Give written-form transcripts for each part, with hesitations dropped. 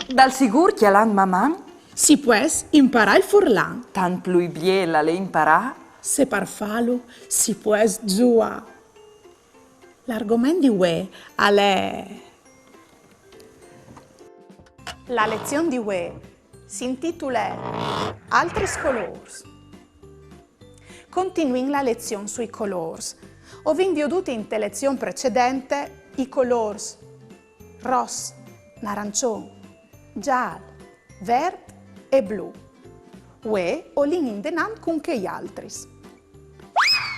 Dal sigur chialan maman, Si pues imparar il furlan. tant plui biela le imparà. Se par falo si pues giua. L'argomento di ue è... La lezione di ue si intitola Altri colors. Continuing la lezione sui colors. Ho veduto in lezione precedente i colors rosso, arancione, giallo, verde e blu. Ue o l'indenant con che gli altri.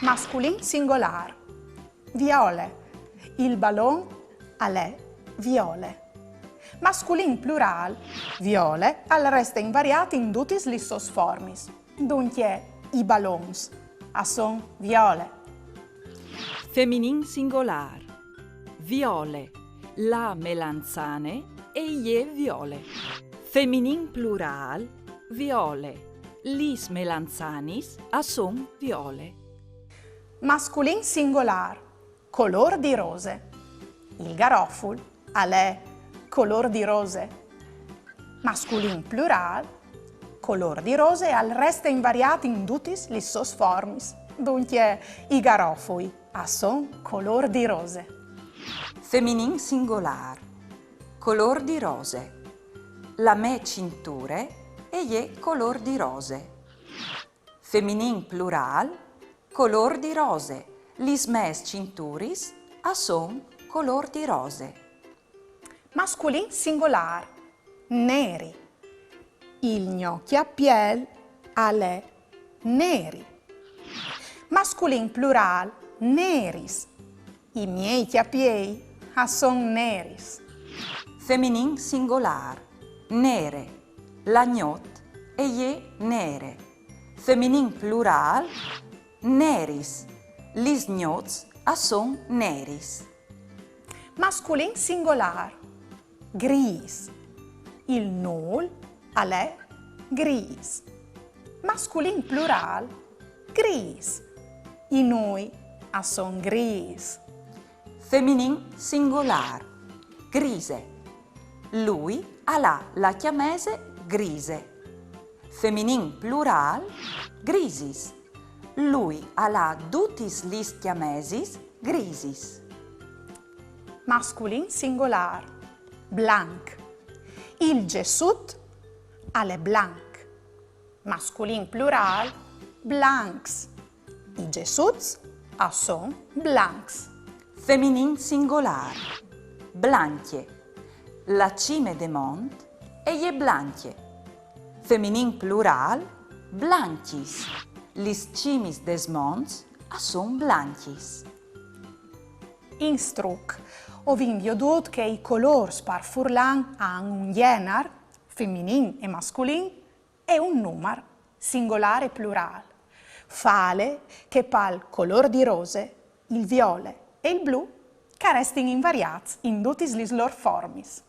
Masculin singolare. Viole. Il ballon è viole. Masculin plural. Viole al resta invariati in dutis lissos formis. Dunque i ballons a son viole. Feminin singolar. Viole. La melanzane e je viole. Feminin plural. Viole. Lis melanzanis a son viole. Masculin singolar. Color di rose. Il garoful è color di rose. Masculin plural. Color di rose al resta invariati in dutis lissos formis. Dunque i garofui a son color di rose. Feminin singolar. Color di rose. La me cinture e je color di rose. Feminin plural. Color di rose. Lis mes cinturis a son color di rose. Masculin singolar. Neri. Il gnocchi a piel è neri. Masculin plural. Neris. I miei chiappiei son neris. Feminin singolar. Nere. La gnot e je nere. Feminin plural. Neris. Lis gnots a son neris. Masculin singolar. Gris. Il nul è gris. Masculin plural. Gris. I noi a son gris. Feminin singolar. Grise. Lui ha la chiamese grise. Feminin plural. Grisis. Lui ha la dutis lis chiamesis grisis. Masculin singolar. Blanc. Il gessut è blanc. Masculin plural. Blancs. I gessuts a son blancs. Feminin singolar. Blanchie. La cime de mont e je blanchie. Feminin plural. Blanchis. Lis cimis des monts a son blanchis. Instruc. Ho vedut che i colors par furlan hanno un genar, feminin e masculin, e un numero, singolare e plurale. Fale che pal color di rose, il viole e il blu, che restino invariati in dutis lis lor formis.